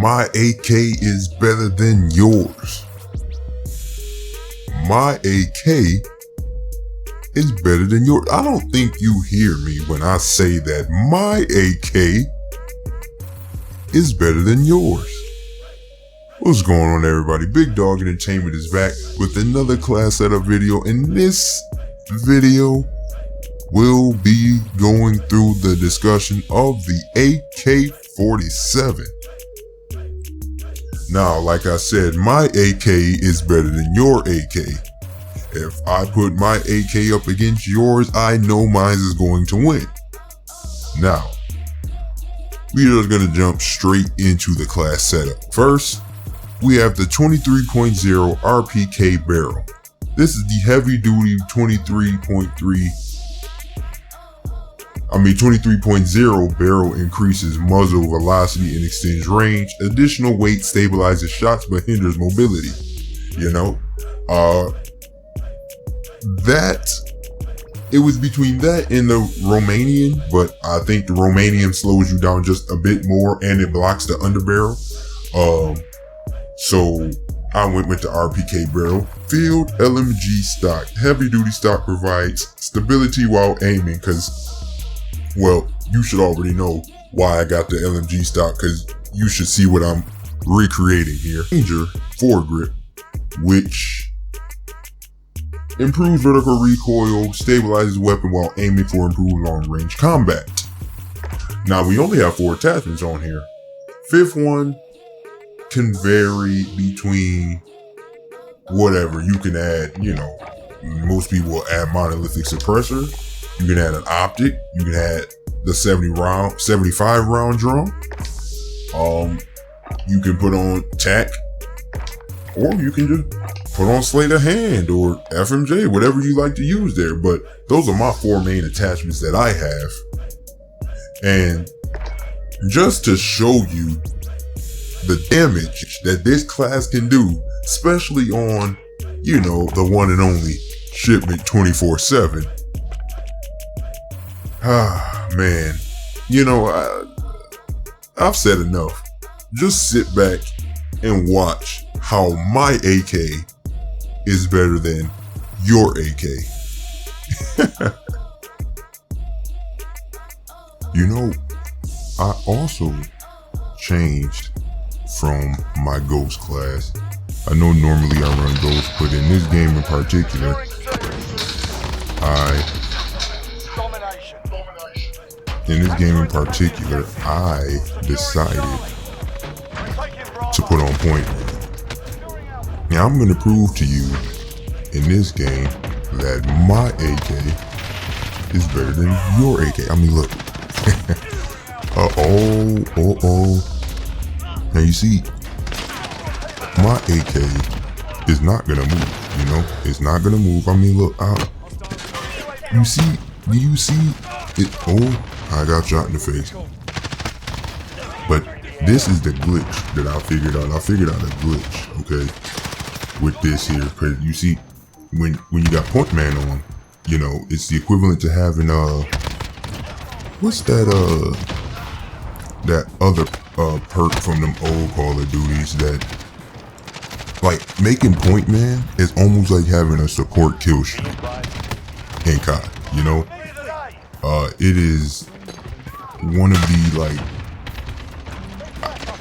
My AK is better than yours. My AK is better than yours. I don't think you hear me when I say that my AK is better than yours. What's going on, everybody? Big Dog Entertainment is back with another class setup video. In this video, we'll be going through the discussion of the AK47. Now, like I said, my AK is better than your AK. If I put my AK up against yours, I know mine is going to win. Now, we are going to jump straight into the class setup. First, we have the 23.0 RPK barrel. This is the heavy duty 23.0 barrel increases muzzle velocity and extends range. Additional weight stabilizes shots but hinders mobility. It was between that and the Romanian, but I think the Romanian slows you down just a bit more and it blocks the underbarrel. So I went with the RPK barrel. Field LMG stock. Heavy duty stock provides stability while aiming, because, well, you should already know why I got the LMG stock, because you should see what I'm recreating here. Ranger foregrip, which improves vertical recoil, stabilizes weapon while aiming for improved long range combat. Now, we only have 4 attachments on here. Fifth one can vary between whatever. You can add, most people will add monolithic suppressor. You can add an optic. You can add the 75 round drum. You can put on tack, or you can just put on sleight of hand or FMJ, whatever you like to use there. But those are my 4 main attachments that I have. And just to show you the damage that this class can do, especially on, the one and only Shipment 24/7. Ah, man. I've said enough. Just sit back and watch how my AK is better than your AK. I also changed from my Ghost class. I know normally I run Ghost, but in this game in particular, I decided to put on point. Now I'm going to prove to you in this game that my AK is better than your AK. I mean, look. Now you see, my AK is not gonna move, it's not gonna move. I mean, look, do you see it? Oh, I got shot in the face. But this is the glitch that I figured out. I figured out a glitch, okay, with this here, because you see, when you got point man on, it's the equivalent to having, what's that, that other perk from them old Call of Duties that, like, making point man is almost like having a support kill streak in COD, it is one of the, like,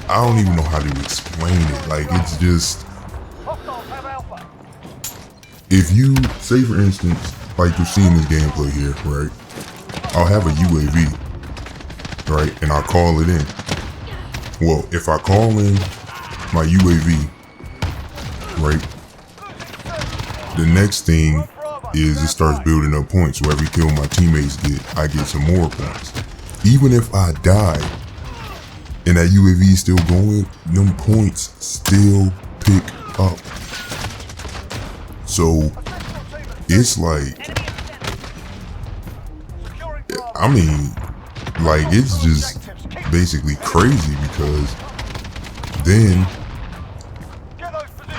I don't even know how to explain it. Like, it's just, if you, say for instance, like you're seeing this gameplay here, right? I'll have a UAV, right? And I'll call it in. Well, if I call in my UAV, right, the next thing is it starts building up points. So every kill my teammates get, I get some more points. Even if I die and that UAV is still going, them points still pick up. So it's like, I mean, like, it's just basically crazy, because then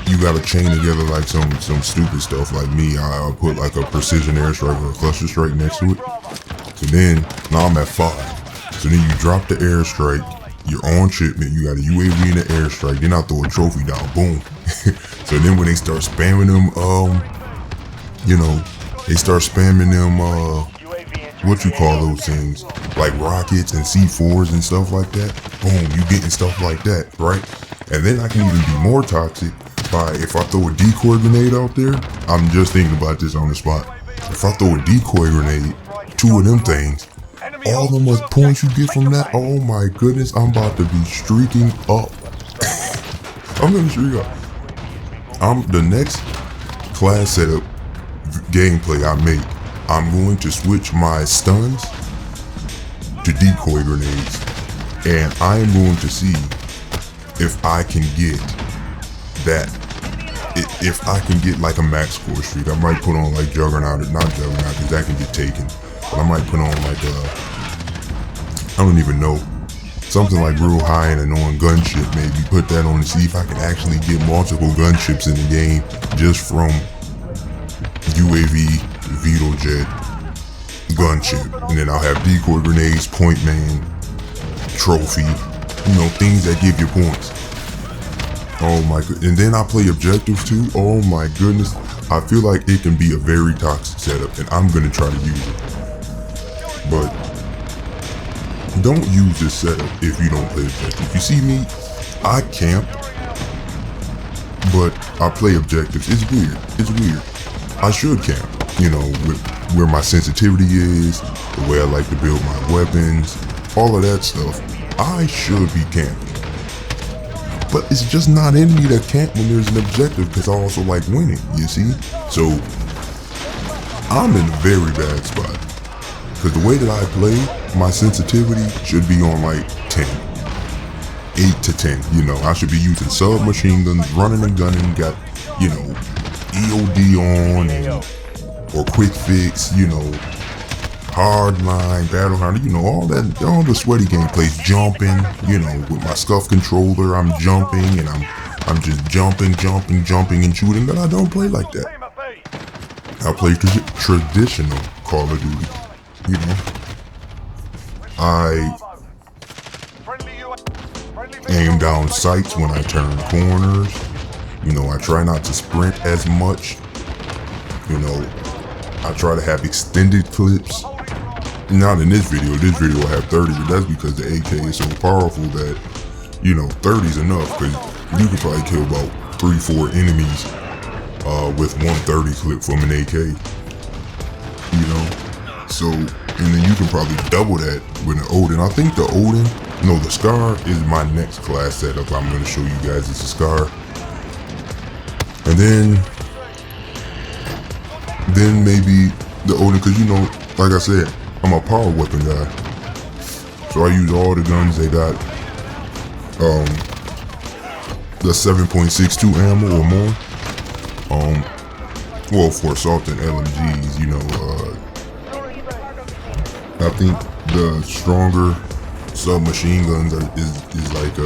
you gotta chain together like some stupid stuff. Like me, I'll put like a precision airstrike or a cluster strike next to it. So then, now I'm at 5. So then you drop the airstrike, you're on shipment, you got a UAV in the airstrike, then I throw a trophy down, boom. So then when they start spamming them, you know, they start spamming them, what you call those things, like rockets and C4s and stuff like that, boom, you getting stuff like that, right? And then I can even be more toxic by, if I throw a decoy grenade out there, I'm just thinking about this on the spot. If I throw a decoy grenade, 2 of them things, all the much points you get from that, oh my goodness, I'm about to be streaking up. I'm gonna streak up. The next class setup gameplay I make, I'm going to switch my stuns to decoy grenades, and I am going to see if I can get that. If I can get like a max score streak, I might put on like Juggernaut, not Juggernaut, because that can get taken. But I might put on like I don't even know, something like real high and annoying gunship. Maybe put that on to see if I can actually get multiple gunships in the game just from UAV, Vito Jet, gunship, and then I'll have decoy grenades, point man, trophy, you know, things that give you points. Oh my god, and then I play objectives too. Oh my goodness, I feel like it can be a very toxic setup, and I'm gonna try to use it. But don't use this setup if you don't play objectives. You see me, I camp, but I play objectives. It's weird. It's weird. I should camp, you know, with where my sensitivity is, the way I like to build my weapons, all of that stuff. I should be camping. But it's just not in me to camp when there's an objective, because I also like winning, you see? So, I'm in a very bad spot. Because the way that I play, my sensitivity should be on like 10. 8 to 10, you know. I should be using submachine guns, running and gunning, got, you know, EOD on, and, or quick fix, you know, hardline, battle harder, you know, all that, all the sweaty gameplays, jumping, you know, with my scuff controller, I'm jumping, and I'm just jumping and shooting, but I don't play like that. I play traditional Call of Duty, you know. I aim down sights when I turn corners, you know, I try not to sprint as much, you know, I try to have extended clips. Not in this video I have 30, but that's because the AK is so powerful that, you know, 30 is enough, because you could probably kill about 3-4 enemies with 130 clip from an AK, you know. So, and then you can probably double that with an Odin. I think the Odin, no, the Scar is my next class setup. I'm going to show you guys it's a Scar. And then maybe the Odin, because, you know, like I said, I'm a power weapon guy, so I use all the guns they got the 7.62 ammo or more. Well, for assault and LMGs, you know, I think the stronger submachine guns is like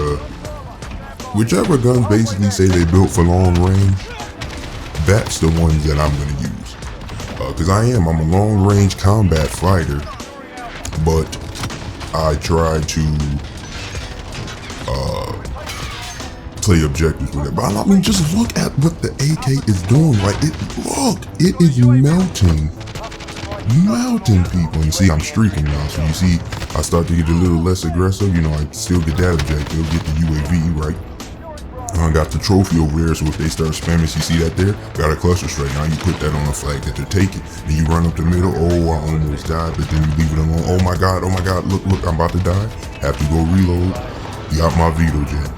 whichever guns basically say they built for long range, that's the ones that I'm gonna use. Because I'm a long range combat fighter, but I try to play objectives with it. But I mean, just look at what the AK is doing. Like, it is melting people. And see, I'm streaking now, so you see, I start to get a little less aggressive. You know, I still get that objective, get the UAV, right? I got the trophy over there, so if they start spamming, you see that there? Got a cluster strike. Now you put that on a flag that they're taking. Then you run up the middle. Oh, I almost died, but then you leave it alone. Oh my god, look, I'm about to die. Have to go reload. Got my Vito Jet.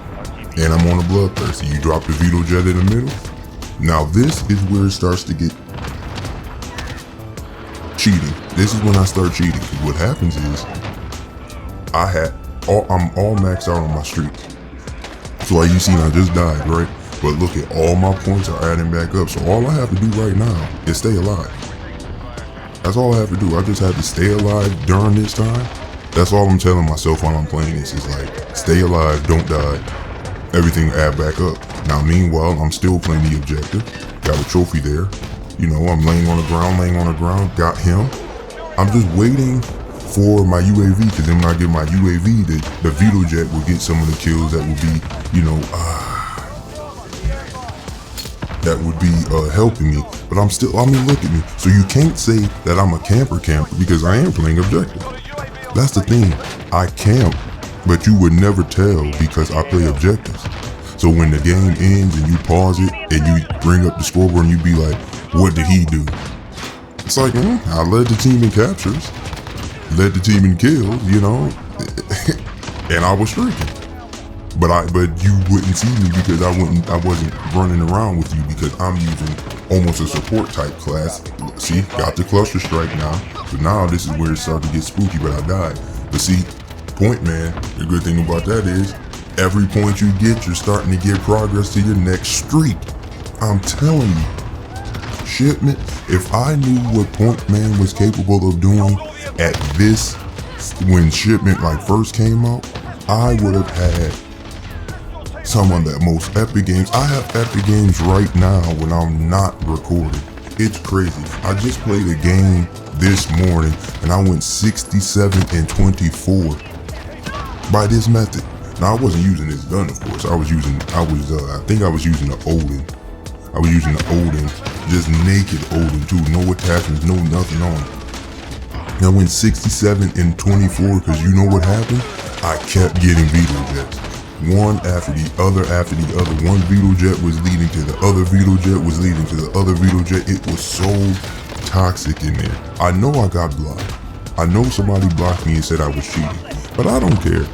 And I'm on a bloodthirsty. You drop the Vito Jet in the middle. Now this is where it starts to get cheating. This is when I start cheating. What happens is, I'm all maxed out on my streak. So like you seen, I just died, right? But look at all my points are adding back up. So all I have to do right now is stay alive. That's all I have to do. I just have to stay alive during this time. That's all I'm telling myself while I'm playing this, is like, stay alive, don't die. Everything add back up. Now, meanwhile, I'm still playing the objective. Got a trophy there. You know, I'm laying on the ground, got him. I'm just waiting for my UAV, because then when I get my UAV, the Vito jet will get some of the kills that will be, you know, helping me. But I'm still, I mean, look at me. So you can't say that I'm a camper because I am playing objective. That's the thing. I camp, but you would never tell because I play objectives. So when the game ends and you pause it and you bring up the scoreboard and you be like, what did he do? It's like, I led the team in captures, led the team in kills, you know, and I was streaking. But you wouldn't see me because I wasn't running around with you because I'm using almost a support type class. See, got the cluster strike now. So now this is where it started to get spooky, but I died. But see, point man, the good thing about that is every point you get, you're starting to get progress to your next streak. I'm telling you. Shipment, if I knew what Point Man was capable of doing at this, when Shipment like first came out, I would have had some of the most epic games. I have epic games right now when I'm not recording. It's crazy. I just played a game this morning and I went 67 and 24 by this method. Now I wasn't using this gun, of course. I think I was using the Odin. I was using the Odin, just naked Odin too, no attachments, no nothing on it. I went 67 and 24 because you know what happened? I kept getting Vito jets. One after the other after the other. One Vito jet was leading to the other Vito jet was leading to the other Vito jet. It was so toxic in there. I know I got blocked. I know somebody blocked me and said I was cheating, but I don't care.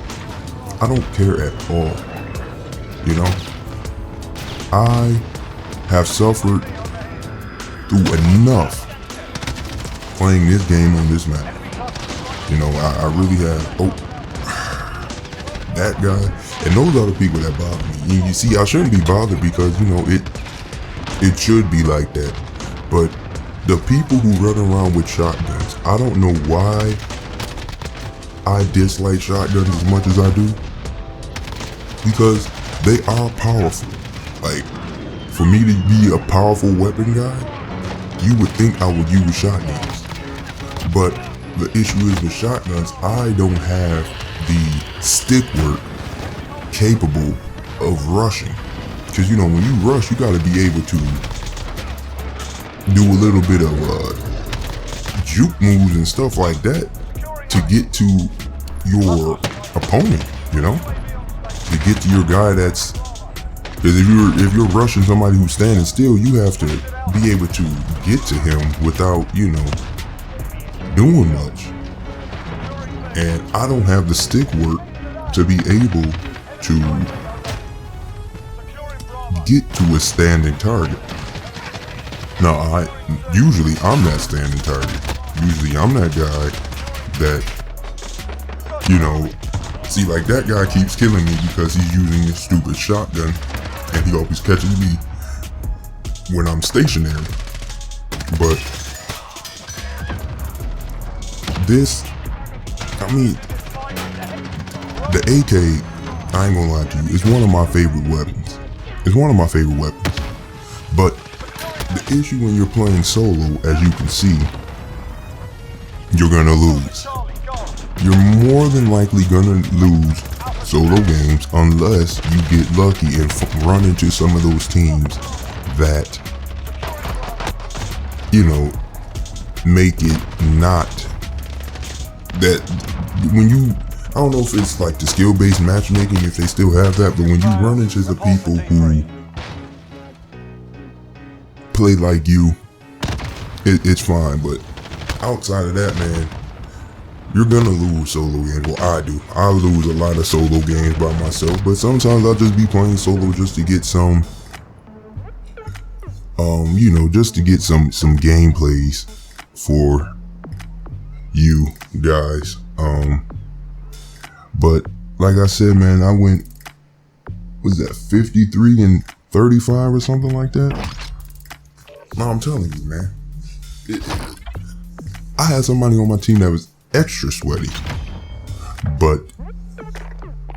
I don't care at all. You know? I have suffered through enough playing this game on this map. You know, I really have. Oh, that guy. And those are the people that bother me. You see, I shouldn't be bothered because, you know, it should be like that. But the people who run around with shotguns, I don't know why I dislike shotguns as much as I do. Because they are powerful. Like, for me to be a powerful weapon guy, you would think I would use shotguns. But the issue is with shotguns, I don't have the stick work capable of rushing. Because, you know, when you rush, you got to be able to do a little bit of juke moves and stuff like that to get to your opponent, you know? To get to your guy that's... Because if you're rushing somebody who's standing still, you have to be able to get to him without, you know, doing much. And I don't have the stick work to be able to get to a standing target. Now, usually I'm that standing target. Usually I'm that guy that, you know, see, like that guy keeps killing me because he's using this stupid shotgun. And he always catches me when I'm stationary. But this, I mean, the AK, I ain't gonna lie to you, is one of my favorite weapons. It's one of my favorite weapons. But the issue when you're playing solo, as you can see, you're gonna lose. You're more than likely gonna lose solo games unless you get lucky and run into some of those teams that, you know, make it not that when you, I don't know if it's like the skill-based matchmaking, if they still have that, but when you run into the people who play like you, it's fine. But outside of that, man, you're gonna lose solo games. Well, I do. I lose a lot of solo games by myself, but sometimes I'll just be playing solo just to get some, you know, just to get some gameplays for you guys. But like I said, man, I went, was that 53 and 35 or something like that? No, I'm telling you, man. I had somebody on my team that was extra sweaty, but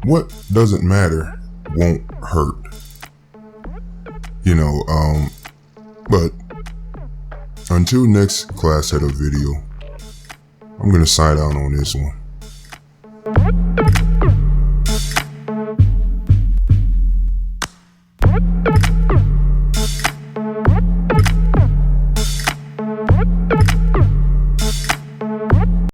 what doesn't matter won't hurt. You know, but until next class setup video, I'm gonna sign out on this one.